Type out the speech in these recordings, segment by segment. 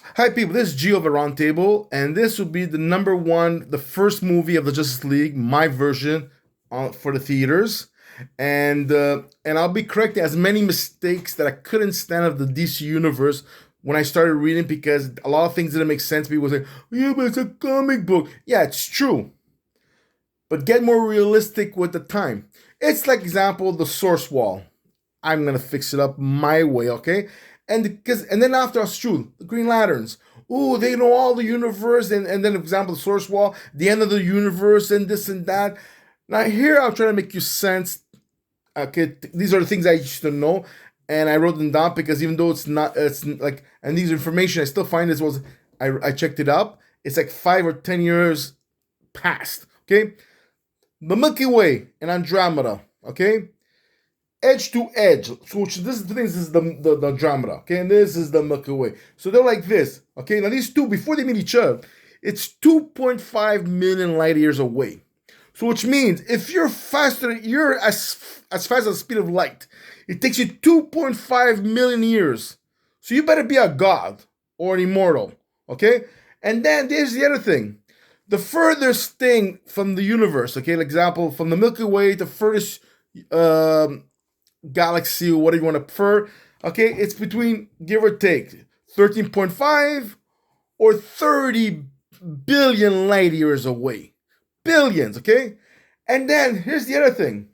Hi, people. This is Gio of Aroundtable, and this will be the number one, the first movie of the Justice League, my version for the theaters, and I'll be correcting as many mistakes that I couldn't stand of the DC universe when I started reading because a lot of things didn't make sense. People say, "Yeah, but it's a comic book." Yeah, it's true, but get more realistic with the time. It's like example the source wall. I'm gonna fix it up my way, okay? And then after us, true, the Green Lanterns. Ooh, they know all the universe, and then example the source wall, the end of the universe, and this and that. Now here I'm trying to make you sense. Okay, these are the things I used to know, and I wrote them down because even though it's not, it's like, and these information I still find this was I checked it up. It's like 5 or 10 years past. Okay, the Milky Way and Andromeda. Okay, edge to edge. So which this is the Andromeda, okay, and this is the Milky Way. So they're like this, okay. Now these two before they meet each other, it's 2.5 million light years away. So which means if you're as fast as the speed of light. It takes you 2.5 million years. So you better be a god or an immortal, okay. And then there's the other thing. The furthest thing from the universe, okay, like example, from the Milky Way, the furthest um, galaxy, or whatever you want to prefer. Okay, it's between give or take 13.5 or 30 billion light years away. Billions, okay? And then here's the other thing.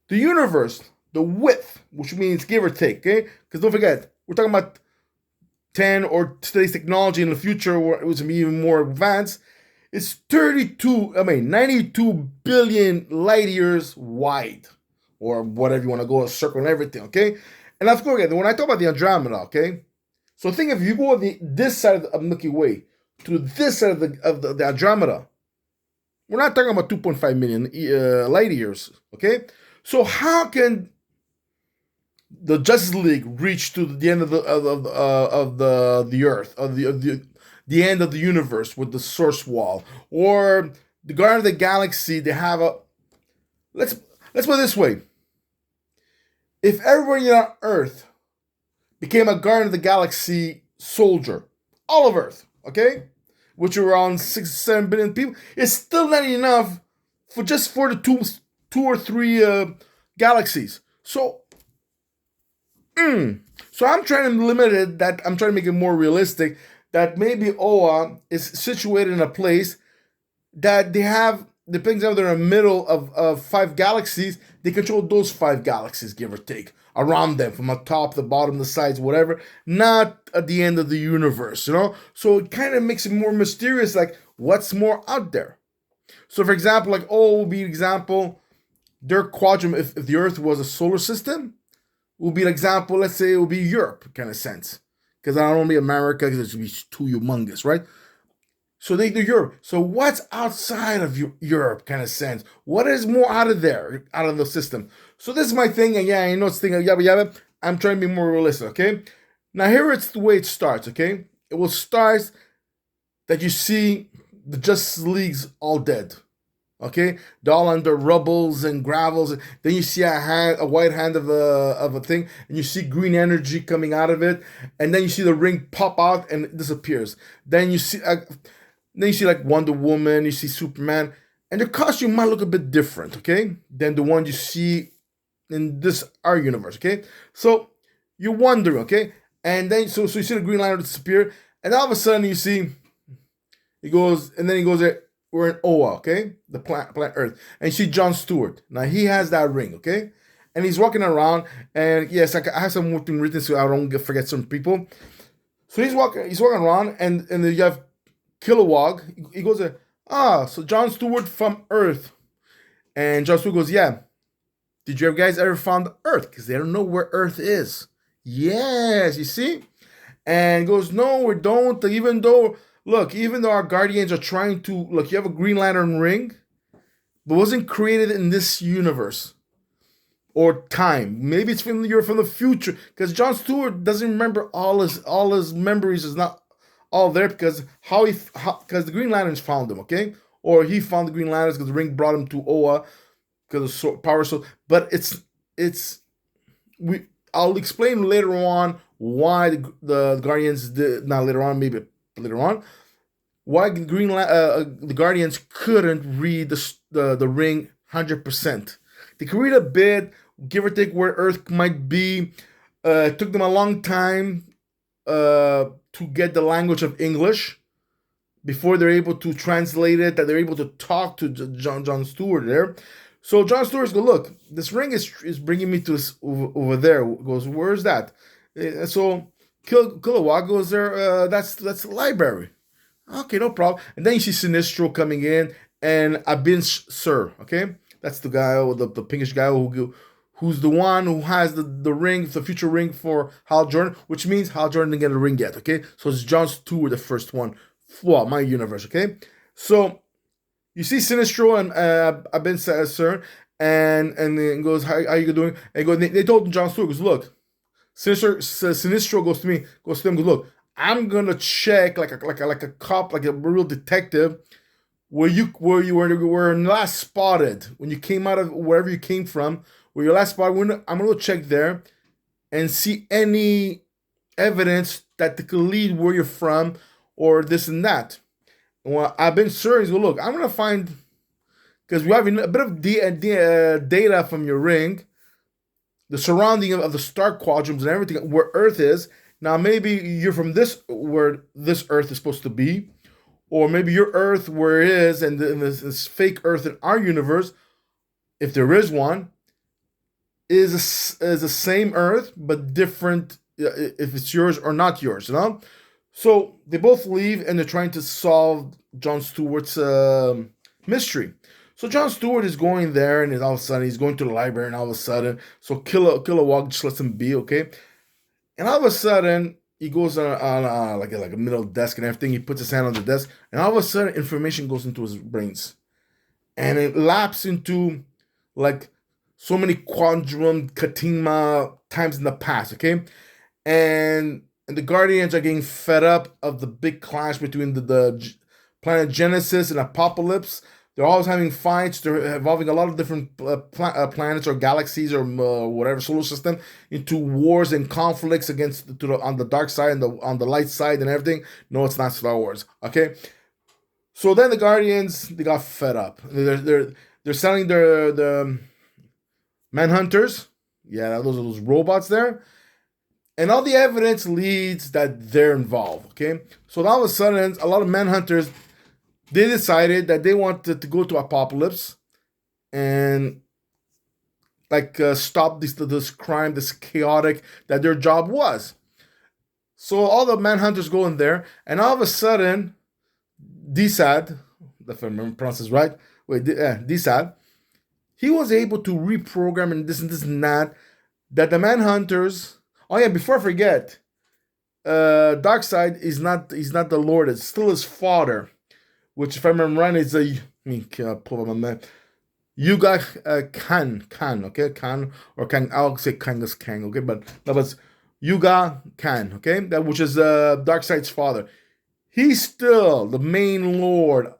The universe, the width, which means give or take, okay? Because don't forget, we're talking about 10 or today's technology in the future where it was going to be even more advanced. It's 92 billion light years wide or whatever you want to go, a circle and everything, okay? And of course, when I talk about the Andromeda, okay? So think if you go on this side of the Milky Way to this side of the Andromeda, we're not talking about 2.5 million light years, okay? So how can the Justice League reach to the end of the Earth the end of the universe with the source wall, or the Guardian of the Galaxy? They have a let's put it this way: if everybody on Earth became a Guardian of the Galaxy soldier, all of Earth, okay, which are around 6 or 7 billion people, it's still not enough for the two or three galaxies. So I'm trying to limit it. That I'm trying to make it more realistic. That maybe Oa is situated in a place that they have, depends on they're in the middle of five galaxies, they control those five galaxies, give or take, around them, from the top, the bottom, the sides, whatever, not at the end of the universe, you know? So it kind of makes it more mysterious, like what's more out there. So for example, like would be example, their quadrant, if the Earth was a solar system, would be an example, let's say it would be Europe kind of sense. Because I don't want to be America because it would be too humongous, right? So they do Europe. So what's outside of Europe, kind of sense? What is more out of there, out of the system? So this is my thing, and yeah, I know it's thing, yabba yabba. I'm trying to be more realistic, okay? Now here it's the way it starts, okay? It will start that you see the Justice League's all dead, okay? They're all under rubbles and gravels. Then you see a white hand of a thing, and you see green energy coming out of it, and then you see the ring pop out and it disappears. Then you see like Wonder Woman, you see Superman, and their costume might look a bit different, okay, than the one you see in this our universe, okay. So you wonder, okay, and then so you see the Green Lantern disappear, and all of a sudden you see he goes there. We're in Oa, okay, the planet Earth, and you see John Stewart. Now he has that ring, okay, and he's walking around, and yes, I have some more thing written so I don't forget some people. So he's walking around, and then you have Kilowog. He goes, so John Stewart from Earth. And John Stewart goes, yeah. Did you guys ever found Earth? Because they don't know where Earth is. Yes, you see? And he goes, no, we don't. Even though our guardians are trying to, look, you have a Green Lantern ring, but wasn't created in this universe or time. Maybe it's you're from the future. Because John Stewart doesn't remember all his memories is not all there because because the Green Lanterns found him, okay, or he found the Green Lanterns because the ring brought him to Oa because of power. So, but it's we. I'll explain later on why the Guardians did not later on, maybe later on, why the Guardians couldn't read the ring 100%. They could read a bit, give or take where Earth might be. It took them a long time to get the language of English before they're able to translate it, that they're able to talk to John Stewart there. So John Stewart's go, look, this ring is bringing me to this over there. Goes, where's that? So Kilowog goes there. That's the library. Okay, no problem. And then you see Sinestro coming in and Abin Sir. Okay, that's the guy, the pinkish guy who's the one who has the ring, the future ring for Hal Jordan, which means Hal Jordan didn't get a ring yet. Okay, so it's John Stewart, the first one. Well, my universe. Okay, so you see Sinestro and Abin Sir, and then goes, how you doing? And they told John Stewart, goes, look, Sinestro goes to me, goes to them, goes, look, I'm gonna check like a cop, like a real detective, where you were last spotted when you came out of wherever you came from, where you last spotted. I'm gonna go check there and see any evidence that could lead where you're from or this and that. Well, I've been serious. Well, look, I'm gonna find, because we have a bit of data from your ring, the surrounding of the star quadrants and everything, where Earth is. Now, maybe you're from where this Earth is supposed to be, or maybe your Earth where it is, and this fake Earth in our universe, if there is one, is the same Earth but different, if it's yours or not yours, you know. So they both leave and they're trying to solve John Stewart's mystery. So John Stewart is going there, and all of a sudden he's going to the library, and all of a sudden, so Kilowog just lets him be, okay. And all of a sudden, he goes on like a middle desk and everything. He puts his hand on the desk, and all of a sudden, information goes into his brains, and it laps into like so many quadrum Katima times in the past. Okay, and the Guardians are getting fed up of the big clash between the planet Genesis and Apocalypse. They're always having fights. They're involving a lot of different planets or galaxies or whatever solar system into wars and conflicts on the dark side and on the light side and everything. No, it's not Star Wars. Okay, so then the Guardians, they got fed up. They're selling the Manhunters. Yeah, those robots there, and all the evidence leads that they're involved. Okay, so all of a sudden, a lot of Manhunters, they decided that they wanted to go to Apocalypse and like stop this crime, this chaotic that their job was. So all the Manhunters go in there, and all of a sudden, Dsad, if I remember pronounce this right, Dsad, he was able to reprogram and this and that the Manhunters. Oh yeah, before I forget, Darkseid is not the Lord; it's still his father. Which, if I remember right, is pull up my man. Yuga Khan, okay, Khan or Kang. I'll say Kangas Kang, okay, but that was Yuga Khan, okay, that which is Darkseid's father. He's still the main lord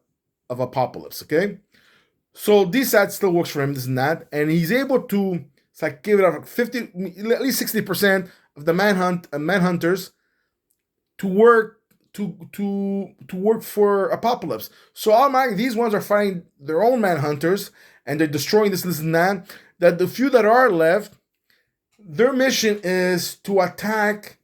of Apocalypse, okay. So DSAT still works for him, this and that, and he's able to give it up 50, at least 60% of the manhunters to work to work for Apocalypse. So automatically these ones are fighting their own Manhunters and they're destroying this and that. That the few that are left, their mission is to attack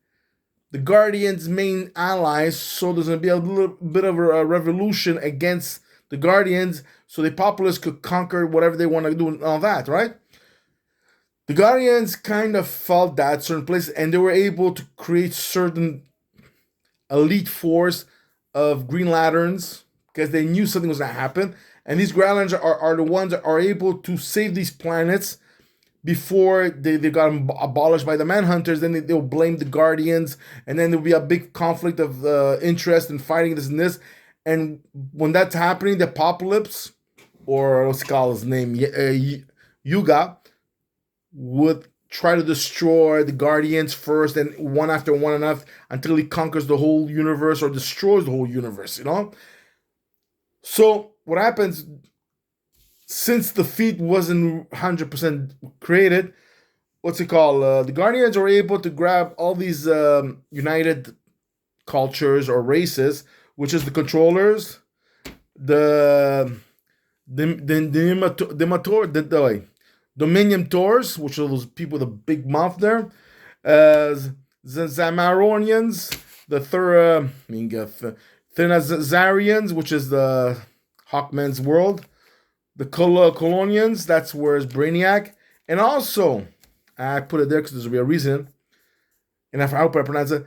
the Guardians' main allies. So there's gonna be a little bit of a revolution against the Guardians, so the populace could conquer whatever they want to do and all that, right? The Guardians kind of felt that certain places, and they were able to create certain elite force of Green Lanterns because they knew something was going to happen. And these Green Lanterns are the ones that are able to save these planets before they got abolished by the Manhunters. Then they'll blame the Guardians, and then there'll be a big conflict of interest in fighting this and this. And when that's happening, the Apocalypse, or let's call his name, Yuga, would try to destroy the Guardians first, and one after one enough until he conquers the whole universe or destroys the whole universe, you know? So what happens, since the feat wasn't 100% created, what's it called? The Guardians are able to grab all these united cultures or races, which is the controllers, the Dominion Tours, which are those people with a big mouth there, the Zamaronians, the Thinazarians, which is the Hawkman's world, the Colonians, that's where it's Brainiac, and also I put it there because there's a real reason, and I hope I pronounce it,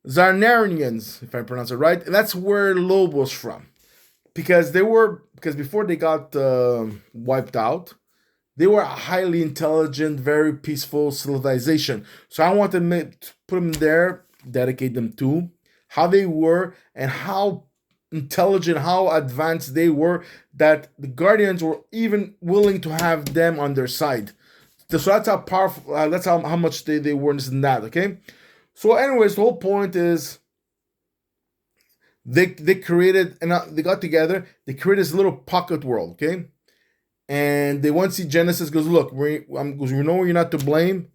Zarnarians, if I pronounce it right, and that's where Lobo's from, because before they got wiped out, they were a highly intelligent, very peaceful civilization. So I want to put them there, dedicate them to how they were and how intelligent, how advanced they were, that the Guardians were even willing to have them on their side. So that's how powerful, that's how much they were in this and that, okay? So anyways, the whole point is they created, and they got together, they created this little pocket world, okay? And they want to see Genesis, goes, look, we know you're not to blame,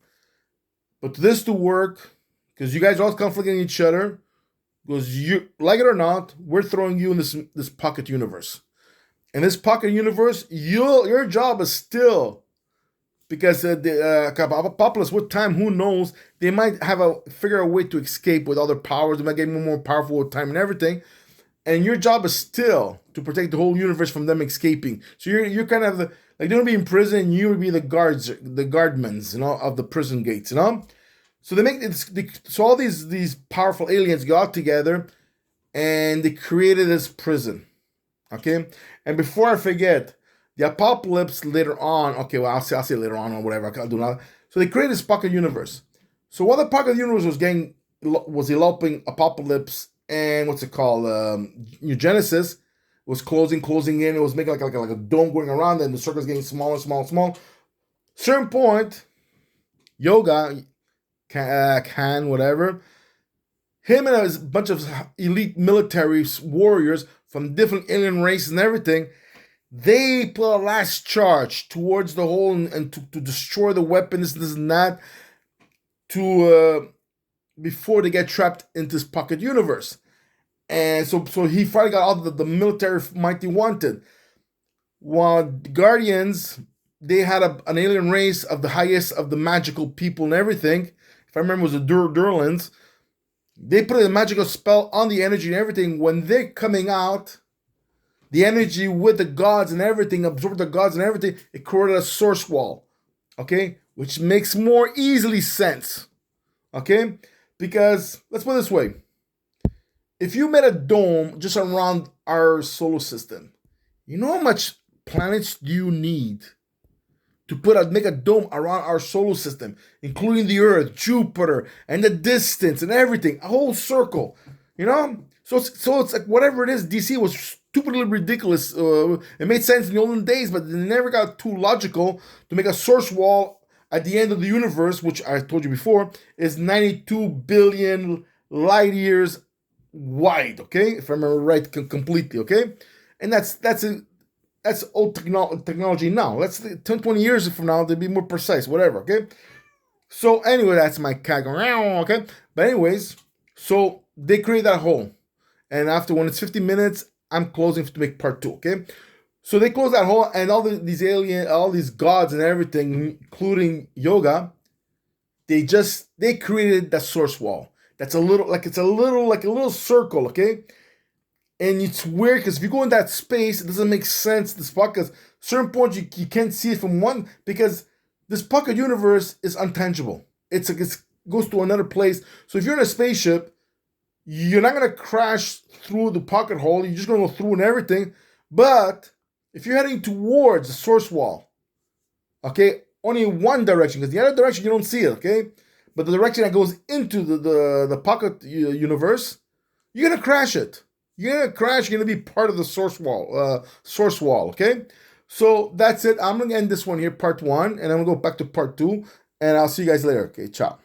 but this to work, because you guys are all conflicting each other, goes, you like it or not, we're throwing you in this pocket universe. And this pocket universe, your job is still, because the populace with time, who knows, they might figure a way to escape with other powers, they might get more powerful with time and everything. And your job is still to protect the whole universe from them escaping. So you're kind of like they're gonna be in prison. You will be the guardmen, of the prison gates, So they make this. So all these powerful aliens got together, and they created this prison. Okay, and before I forget, the apocalypse later on. Okay, well I'll say later on or whatever. I'll do now. So they created this pocket universe. So while the pocket universe was eloping apocalypse. And what's it called? New Genesis was closing in. It was making like a dome going around, and the circle's getting smaller. Certain point, Yoga, Khan, whatever, him and a bunch of elite military warriors from different alien races and everything, they put a last charge towards the whole and to destroy the weapons, this and that, before they get trapped into this pocket universe. And so he finally got all the military might he wanted. While the Guardians, they had an alien race of the highest of the magical people and everything. If I remember, it was the Durlans. They put a magical spell on the energy and everything. When they're coming out, the energy with the gods and everything, absorbed the gods and everything, it created a source wall. Okay? Which makes more easily sense. Okay? Because, let's put it this way. If you made a dome just around our solar system, you know how much planets do you need to make a dome around our solar system, including the Earth, Jupiter, and the distance and everything, a whole circle, So it's like whatever it is, DC was stupidly ridiculous. It made sense in the olden days, but they never got too logical to make a source wall at the end of the universe, which I told you before, is 92 billion light years wide, okay? If I remember right completely, okay? And that's old technology now. Let's 10, 20 years from now, they'll be more precise, whatever, okay? So anyway, that's my cat going, okay? But anyways, so they create that hole. And after, when it's 50 minutes, I'm closing to make part 2, okay? So they close that hole, and all these gods and everything, including Yoga, they created that source wall. That's a little circle, okay? And it's weird because if you go in that space, it doesn't make sense. This because certain points you can't see it from one, because this pocket universe is untangible. It goes to another place. So if you're in a spaceship, you're not gonna crash through the pocket hole. You're just gonna go through and everything. But if you're heading towards the source wall, okay, only one direction, because the other direction you don't see it, okay? But the direction that goes into the pocket universe, you're gonna crash it. You're gonna be part of the source wall, okay? So that's it. I'm gonna end this one here, part 1, and I'm gonna go back to part 2, and I'll see you guys later. Okay, ciao.